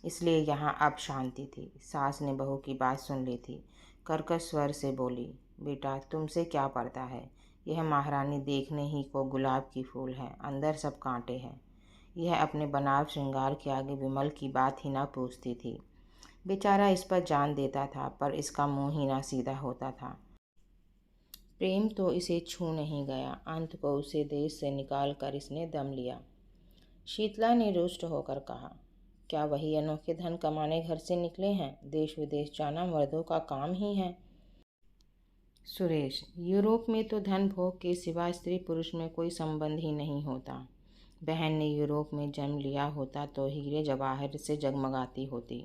इसलिए यहाँ अब शांति थी। सास ने बहू की बात सुन ली थी। कर्कश स्वर से बोली, बेटा तुमसे क्या पड़ता है? यह महारानी देखने ही को गुलाब की फूल है, अंदर सब कांटे हैं। यह अपने बनाव श्रृंगार के आगे विमल की बात ही ना पूछती थी। बेचारा इस पर जान देता था, पर इसका मुंह ही ना सीधा होता था। प्रेम तो इसे छू नहीं गया। अंत को उसे देश से निकाल कर इसने दम लिया। शीतला ने रुष्ट होकर कहा, क्या वही अनोखे धन कमाने घर से निकले हैं? देश विदेश जाना मर्दों का काम ही है। सुरेश, यूरोप में तो धन भोग के सिवा स्त्री पुरुष में कोई संबंध ही नहीं होता। बहन ने यूरोप में जन्म लिया होता तो हीरे जवाहर से जगमगाती होती।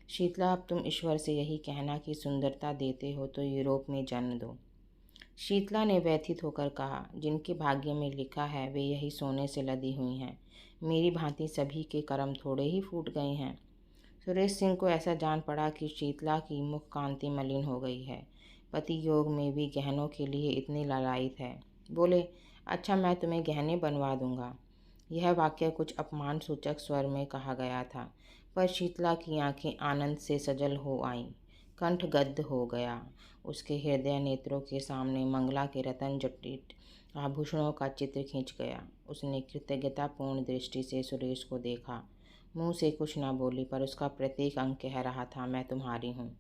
शीतला, अब तुम ईश्वर से यही कहना कि सुंदरता देते हो तो यूरोप में जन्म दो। शीतला ने व्यथित होकर कहा, जिनके भाग्य में लिखा है वे यही सोने से लदी हुई हैं। मेरी भांति सभी के कर्म थोड़े ही फूट गए हैं। सुरेश सिंह को ऐसा जान पड़ा कि शीतला की मुख कांति मलिन हो गई है। पति योग में भी गहनों के लिए इतनी लालायित है। बोले, अच्छा मैं तुम्हें गहने बनवा दूंगा। यह वाक्य कुछ अपमान सूचक स्वर में कहा गया था, पर शीतला की आंखें आनंद से सजल हो आईं। कंठ गद्द हो गया। उसके हृदय नेत्रों के सामने मंगला के रतन जटित आभूषणों का चित्र खींच गया। उसने कृतज्ञतापूर्ण दृष्टि से सुरेश को देखा। मुंह से कुछ न बोली, पर उसका प्रत्येक अंग कह रहा था, मैं तुम्हारी हूँ।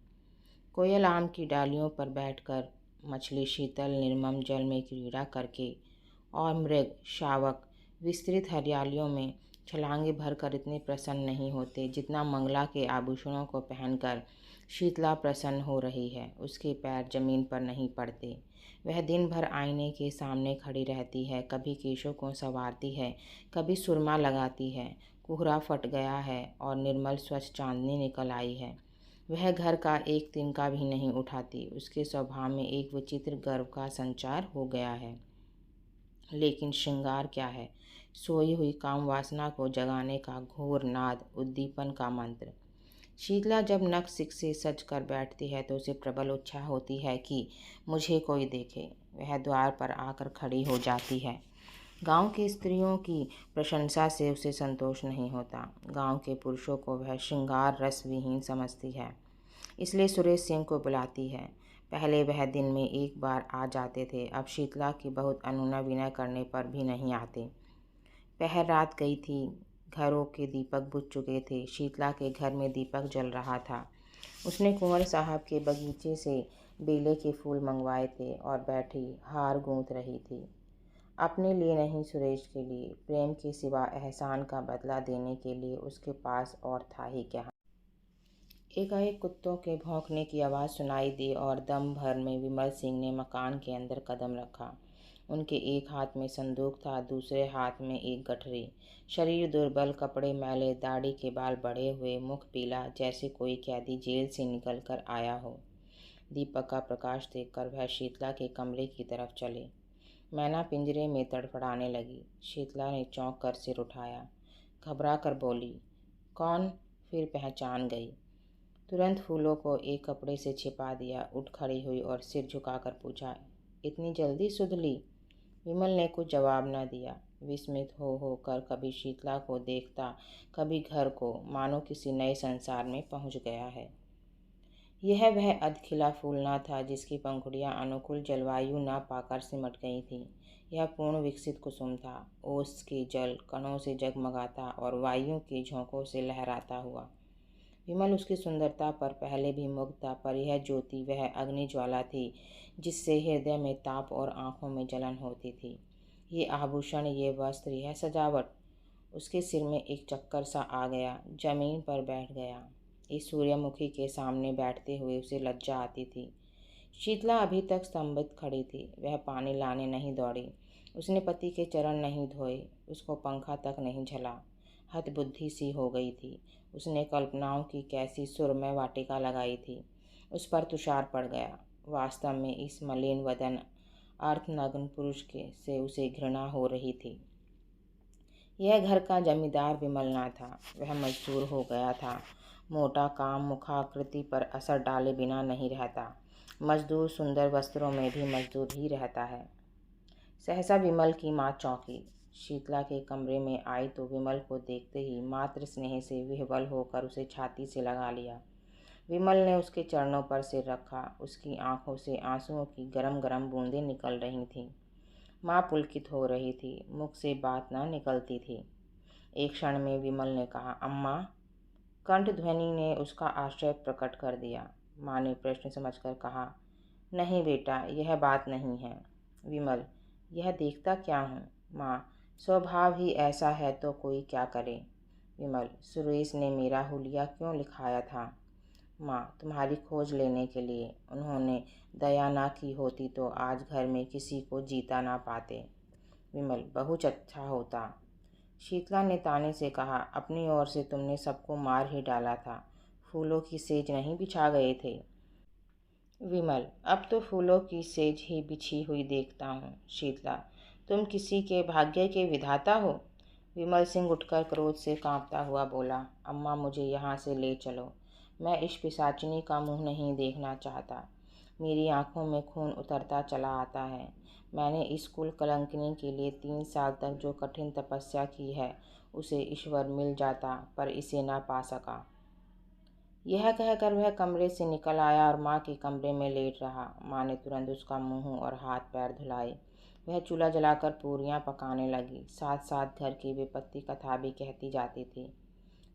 कोयल आम की डालियों पर बैठकर, मछली शीतल निर्मम जल में क्रीड़ा करके, और मृग शावक विस्तृत हरियालियों में छलांगे भरकर इतने प्रसन्न नहीं होते जितना मंगला के आभूषणों को पहनकर शीतला प्रसन्न हो रही है। उसके पैर जमीन पर नहीं पड़ते। वह दिन भर आईने के सामने खड़ी रहती है, कभी केशों को संवारती है, कभी सुरमा लगाती है। कोहरा फट गया है और निर्मल स्वच्छ चांदनी निकल आई है। वह घर का एक तिनका भी नहीं उठाती। उसके स्वभाव में एक विचित्र गर्व का संचार हो गया है। लेकिन श्रृंगार क्या है? सोई हुई काम वासना को जगाने का घोर नाद, उद्दीपन का मंत्र। शीतला जब नख सिक से सज कर बैठती है तो उसे प्रबल इच्छा होती है कि मुझे कोई देखे। वह द्वार पर आकर खड़ी हो जाती है। गांव की स्त्रियों की प्रशंसा से उसे संतोष नहीं होता। गांव के पुरुषों को वह श्रृंगार रस विहीन समझती है, इसलिए सुरेश सिंह को बुलाती है। पहले वह दिन में एक बार आ जाते थे, अब शीतला की बहुत अनुनय विनय करने पर भी नहीं आते। पहर रात गई थी, घरों के दीपक बुझ चुके थे। शीतला के घर में दीपक जल रहा था। उसने कुंवर साहब के बगीचे से बेले के फूल मंगवाए थे और बैठी हार गूंथ रही थी। अपने लिए नहीं, सुरेश के लिए। प्रेम के सिवा एहसान का बदला देने के लिए उसके पास और था ही क्या। एकाएक कुत्तों के भौंकने की आवाज़ सुनाई दी और दम भर में विमल सिंह ने मकान के अंदर कदम रखा। उनके एक हाथ में संदूक था, दूसरे हाथ में एक गठरी। शरीर दुर्बल, कपड़े मैले, दाढ़ी के बाल बढ़े हुए, मुख पीला, जैसे कोई कैदी जेल से निकल कर आया हो। दीपक का प्रकाश देखकर वह शीतला के कमरे की तरफ चले। मैना पिंजरे में तड़फड़ाने लगी। शीतला ने चौंक कर सिर उठाया, घबरा कर बोली, कौन? फिर पहचान गई। तुरंत फूलों को एक कपड़े से छिपा दिया, उठ खड़ी हुई और सिर झुकाकर पूछा, इतनी जल्दी सुध ली? विमल ने कुछ जवाब न दिया। विस्मित हो कर कभी शीतला को देखता, कभी घर को, मानो किसी नए संसार में पहुंच गया है। यह वह अधखिला फूल न था जिसकी पंखुड़ियाँ अनुकूल जलवायु न पाकर सिमट गई थीं। यह पूर्ण विकसित कुसुम था, ओस के जल कणों से जगमगाता और वायु के झोंकों से लहराता हुआ। विमल उसकी सुंदरता पर पहले भी मुग्ध था, पर यह ज्योति वह अग्नि ज्वाला थी जिससे हृदय में ताप और आंखों में जलन होती थी। ये आभूषण, ये वस्त्र, यह सजावट। उसके सिर में एक चक्कर सा आ गया, जमीन पर बैठ गया। इस सूर्यमुखी के सामने बैठते हुए उसे लज्जा आती थी। शीतला अभी तक स्तंभित खड़ी थी। वह पानी लाने नहीं दौड़ी, उसने पति के चरण नहीं धोए, उसको पंखा तक नहीं झला। हतबुद्धि सी हो गई थी। उसने कल्पनाओं की कैसी सुरमय वाटिका लगाई थी, उस पर तुषार पड़ गया। वास्तव में इस मलिन वदन अर्धनग्न पुरुष के से उसे घृणा हो रही थी। यह घर का जमींदार विमल न था, वह मजदूर हो गया था। मोटा काम मुखाकृति पर असर डाले बिना नहीं रहता। मजदूर सुंदर वस्त्रों में भी मजदूर ही रहता है। सहसा विमल की माँ चौंकी। शीतला के कमरे में आई तो विमल को देखते ही मातृ स्नेह से विह्वल होकर उसे छाती से लगा लिया। विमल ने उसके चरणों पर सिर रखा। उसकी आंखों से आंसुओं की गरम गरम बूंदें निकल रही थीं। माँ पुलकित हो रही थी, मुख से बात न निकलती थी। एक क्षण में विमल ने कहा, अम्मा। कंठ ध्वनि ने उसका आश्चर्य प्रकट कर दिया। माँ ने प्रश्न समझकर कहा, नहीं बेटा, यह बात नहीं है। विमल, यह देखता क्या हूँ? माँ, स्वभाव ही ऐसा है तो कोई क्या करे। विमल, सुरेश ने मेरा हुलिया क्यों लिखाया था? माँ, तुम्हारी खोज लेने के लिए। उन्होंने दया ना की होती तो आज घर में किसी को जीता ना पाते। विमल, बहुत अच्छा होता। शीतला ने ताने से कहा, अपनी ओर से तुमने सबको मार ही डाला था, फूलों की सेज नहीं बिछा गए थे। विमल, अब तो फूलों की सेज ही बिछी हुई देखता हूँ। शीतला, तुम किसी के भाग्य के विधाता हो। विमल सिंह उठकर क्रोध से कांपता हुआ बोला, अम्मा मुझे यहाँ से ले चलो। मैं इस पिशाचिनी का मुंह नहीं देखना चाहता। मेरी आंखों में खून उतरता चला आता है। मैंने इस कुल कलंकिनी के लिए 3 साल तक जो कठिन तपस्या की है, उसे ईश्वर मिल जाता, पर इसे ना पा सका। यह कहकर वह कमरे से निकल आया और माँ के कमरे में लेट रहा। माँ ने तुरंत उसका मुंह और हाथ पैर धुलाए। वह चूल्हा जलाकर पूरियां पकाने लगी, साथ साथ घर की विपत्ति कथा भी कहती जाती थी।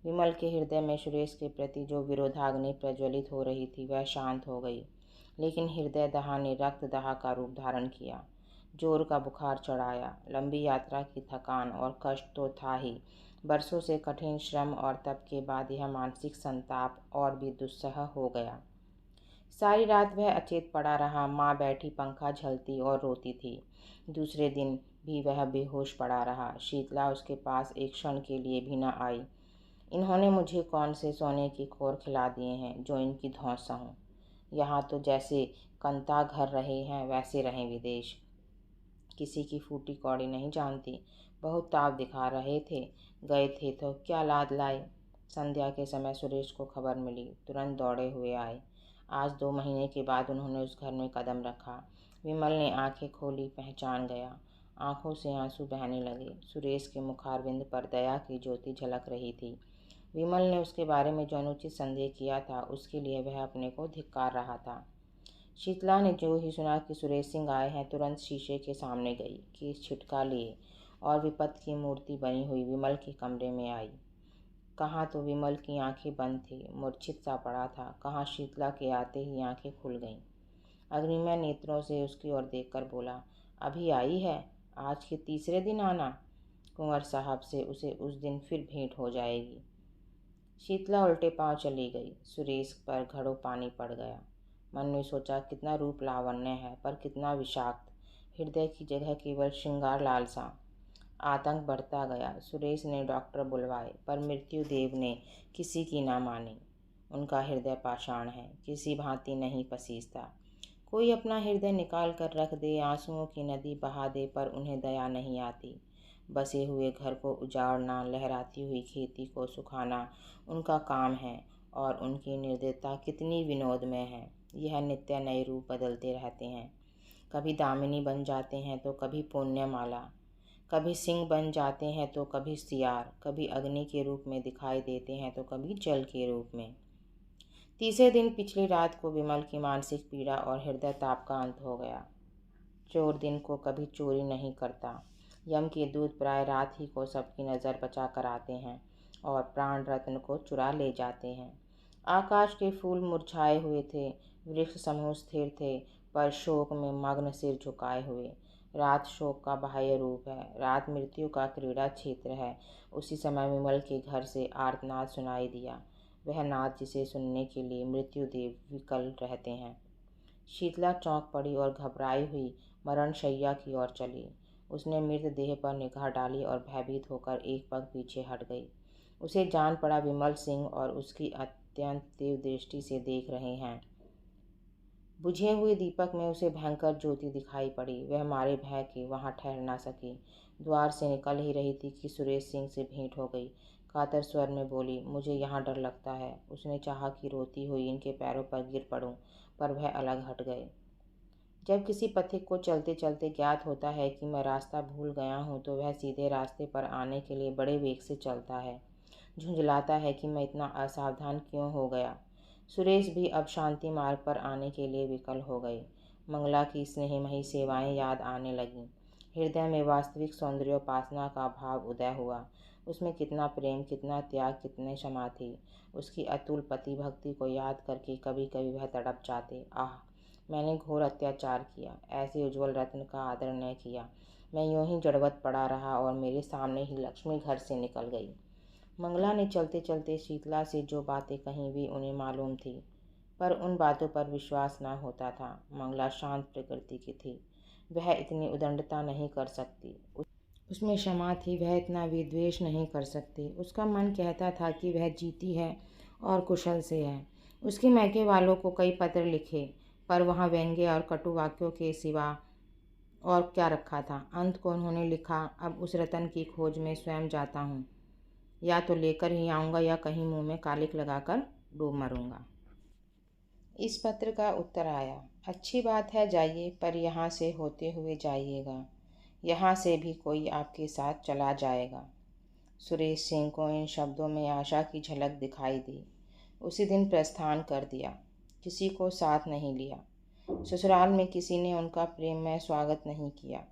विमल के हृदय में सुरेश के प्रति जो विरोधाग्नि प्रज्वलित हो रही थी वह शांत हो गई, लेकिन हृदय दहा ने रक्त दहा का रूप धारण किया। जोर का बुखार चढ़ाया। लंबी यात्रा की थकान और कष्ट तो था ही, बरसों से कठिन श्रम और तप के बाद यह मानसिक संताप और भी दुस्सह हो गया। सारी रात वह अचेत पड़ा रहा। माँ बैठी पंखा झलती और रोती थी। दूसरे दिन भी वह बेहोश पड़ा रहा। शीतला उसके पास एक क्षण के लिए भी न आई। इन्होंने मुझे कौन से सोने के खोर खिला दिए हैं जो इनकी धौंसा हूँ। यहाँ तो जैसे कंता घर रहे हैं वैसे रहें विदेश। किसी की फूटी कौड़ी नहीं जानती। बहुत ताव दिखा रहे थे, गए थे तो क्या लाद लाए। संध्या के समय सुरेश को खबर मिली, तुरंत दौड़े हुए आए। आज 2 महीने के बाद उन्होंने उस घर में कदम रखा। विमल ने आंखें खोली, पहचान गया। आंखों से आंसू बहने लगे। सुरेश के मुखारविंद पर दया की ज्योति झलक रही थी। विमल ने उसके बारे में जो अनुचित संदेह किया था, उसके लिए वह अपने को धिक्कार रहा था। शीतला ने जो ही सुना कि सुरेश सिंह आए हैं, तुरंत शीशे के सामने गई, केस छिटका लिए और विपत्त की मूर्ति बनी हुई विमल के कमरे में आई। कहाँ तो विमल की आंखें बंद थी, मूर्छित सा पड़ा था, कहाँ शीतला के आते ही आंखें खुल गईं। अग्निमय नेत्रों से उसकी ओर देखकर बोला, अभी आई है? आज के तीसरे दिन आना। कुंवर साहब से उसे उस दिन फिर भेंट हो जाएगी। शीतला उल्टे पांव चली गई। सुरेश पर घड़ों पानी पड़ गया। मन में सोचा, कितना रूप लावण्य है, पर कितना विषाक्त। हृदय की जगह केवल श्रृंगार लालसा। आतंक बढ़ता गया। सुरेश ने डॉक्टर बुलवाए, पर मृत्युदेव ने किसी की ना मानी। उनका हृदय पाषाण है, किसी भांति नहीं पसीजता। कोई अपना हृदय निकाल कर रख दे, आंसुओं की नदी बहा दे, पर उन्हें दया नहीं आती। बसे हुए घर को उजाड़ना, लहराती हुई खेती को सुखाना उनका काम है, और उनकी निर्दयता कितनी विनोदमय है। यह नित्य नए रूप बदलते रहते हैं। कभी दामिनी बन जाते हैं तो कभी पुण्यमाला, कभी सिंह बन जाते हैं तो कभी सियार, कभी अग्नि के रूप में दिखाई देते हैं तो कभी जल के रूप में। तीसरे दिन पिछली रात को विमल की मानसिक पीड़ा और हृदय ताप का अंत हो गया। चोर दिन को कभी चोरी नहीं करता। यम के दूत प्राय रात ही को सबकी नज़र बचा कर आते हैं और प्राण रत्न को चुरा ले जाते हैं। आकाश के फूल मुरझाए हुए थे, वृक्ष समूह स्थिर थे, पर शोक में मग्न सिर झुकाए हुए। रात शोक का बाह्य रूप है, रात मृत्यु का क्रीड़ा क्षेत्र है। उसी समय विमल के घर से आर्तनाद सुनाई दिया, वह नाद जिसे सुनने के लिए मृत्युदेव विकल रहते हैं। शीतला चौंक पड़ी और घबराई हुई मरणशैया की ओर चली। उसने मृतदेह पर निगाह डाली और भयभीत होकर एक पग पीछे हट गई। उसे जान पड़ा विमल सिंह और उसकी अत्यंत तीव्र दृष्टि से देख रहे हैं। बुझे हुए दीपक में उसे भयंकर ज्योति दिखाई पड़ी। वह मारे भय के वहां ठहर ना सकी। द्वार से निकल ही रही थी कि सुरेश सिंह से भेंट हो गई। कातर स्वर में बोली, मुझे यहाँ डर लगता है। उसने चाहा कि रोती हुई इनके पैरों पर गिर पड़ूं, पर वह अलग हट गए। जब किसी पथिक को चलते चलते ज्ञात होता है कि मैं रास्ता भूल गया हूँ, तो वह सीधे रास्ते पर आने के लिए बड़े वेग से चलता है। झुंझलाता है कि मैं इतना असावधान क्यों हो गया। सुरेश भी अब शांति मार्ग पर आने के लिए विकल हो गए। मंगला की स्नेहमयी सेवाएं याद आने लगीं। हृदय में वास्तविक सौंदर्योपासना का भाव उदय हुआ। उसमें कितना प्रेम, कितना त्याग, कितने क्षमा थी। उसकी अतुल पति भक्ति को याद करके कभी कभी वह तड़प जाते। आह, मैंने घोर अत्याचार किया, ऐसे उज्ज्वल रत्न का आदर न किया। मैं यूं ही जड़वत पड़ा रहा और मेरे सामने ही लक्ष्मी घर से निकल गई। मंगला ने चलते चलते शीतला से जो बातें कहीं भी उन्हें मालूम थी, पर उन बातों पर विश्वास न होता था। मंगला शांत प्रकृति की थी, वह इतनी उदंडता नहीं कर सकती। उसमें क्षमा थी, वह इतना विद्वेष नहीं कर सकती। उसका मन कहता था कि वह जीती है और कुशल से है। उसके मैके वालों को कई पत्र लिखे, पर वहाँ व्यंग्य और कटु वाक्यों के सिवा और क्या रखा था। अंत को उन्होंने लिखा, अब उस रतन की खोज में स्वयं जाता हूँ, या तो लेकर ही आऊँगा या कहीं मुंह में कालिक लगाकर डूब मरूंगा। इस पत्र का उत्तर आया, अच्छी बात है, जाइए, पर यहाँ से होते हुए जाइएगा। यहाँ से भी कोई आपके साथ चला जाएगा। सुरेश सिंह को इन शब्दों में आशा की झलक दिखाई दी। उसी दिन प्रस्थान कर दिया, किसी को साथ नहीं लिया। ससुराल में किसी ने उनका प्रेममय स्वागत नहीं किया।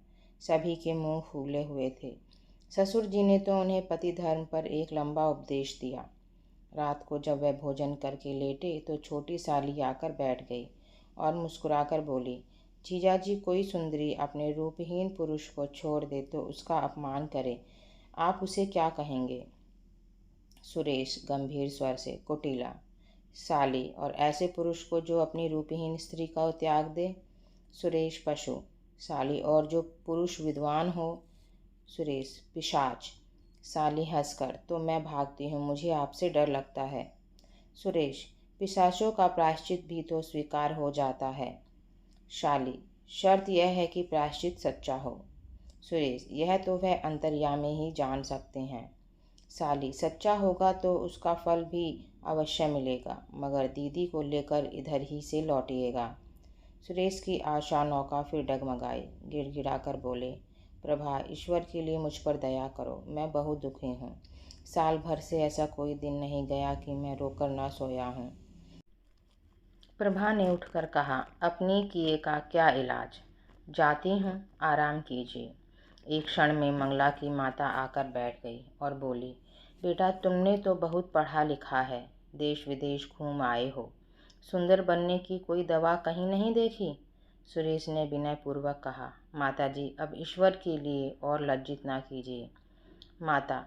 सभी के मुंह फूले हुए थे। ससुर जी ने तो उन्हें पति धर्म पर एक लंबा उपदेश दिया। रात को जब वह भोजन करके लेटे तो छोटी साली आकर बैठ गई और मुस्कुराकर बोली, जीजाजी, कोई सुंदरी अपने रूपहीन पुरुष को छोड़ दे तो उसका अपमान करे, आप उसे क्या कहेंगे? सुरेश गंभीर स्वर से, कुटिला। साली, और ऐसे पुरुष को जो अपनी रूपहीन स्त्री का त्याग दे? सुरेश, पशु। साली, और जो पुरुष विद्वान हो? सुरेश, पिशाच। साली हंसकर, तो मैं भागती हूँ, मुझे आपसे डर लगता है। सुरेश, पिशाचों का प्रायश्चित भी तो स्वीकार हो जाता है। शाली, शर्त यह है कि प्रायश्चित सच्चा हो। सुरेश, यह तो वह अंतर्यामी ही जान सकते हैं। साली, सच्चा होगा तो उसका फल भी अवश्य मिलेगा, मगर दीदी को लेकर इधर ही से लौटिएगा। सुरेश की आशा नौका फिर डगमगाई। गिड़गिड़ाकर बोले, प्रभा, ईश्वर के लिए मुझ पर दया करो, मैं बहुत दुखी हूँ। साल भर से ऐसा कोई दिन नहीं गया कि मैं रोकर न सोया हूँ। प्रभा ने उठकर कहा, अपनी किए का क्या इलाज, जाती हूँ, आराम कीजिए। एक क्षण में मंगला की माता आकर बैठ गई और बोली, बेटा, तुमने तो बहुत पढ़ा लिखा है, देश विदेश घूम आए हो, सुंदर बनने की कोई दवा कहीं नहीं देखी? सुरेश ने विनयपूर्वक कहा, माताजी, अब ईश्वर के लिए और लज्जित ना कीजिए। माता,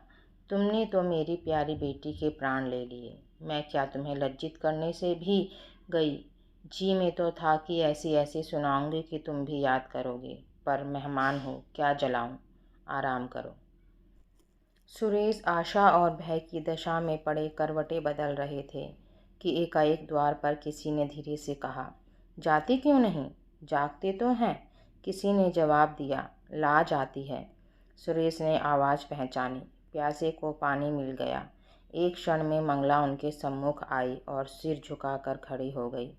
तुमने तो मेरी प्यारी बेटी के प्राण ले लिए, मैं क्या तुम्हें लज्जित करने से भी गई? जी में तो था कि ऐसी ऐसी सुनाऊंगी कि तुम भी याद करोगे, पर मेहमान हो, क्या जलाऊं, आराम करो। सुरेश आशा और भय की दशा में पड़े करवटें बदल रहे थे कि एकाएक द्वार पर किसी ने धीरे से कहा, जाती क्यों नहीं, जागते तो हैं? किसी ने जवाब दिया, लाज आती है। सुरेश ने आवाज़ पहचानी, प्यासे को पानी मिल गया। एक क्षण में मंगला उनके सम्मुख आई और सिर झुकाकर खड़ी हो गई।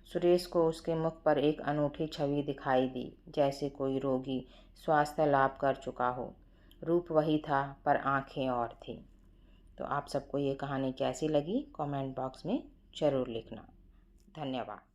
सुरेश को उसके मुख पर एक अनूठी छवि दिखाई दी, जैसे कोई रोगी स्वास्थ्य लाभ कर चुका हो। रूप वही था, पर आंखें और थीं। तो आप सबको ये कहानी कैसी लगी, कमेंट बॉक्स में ज़रूर लिखना। धन्यवाद।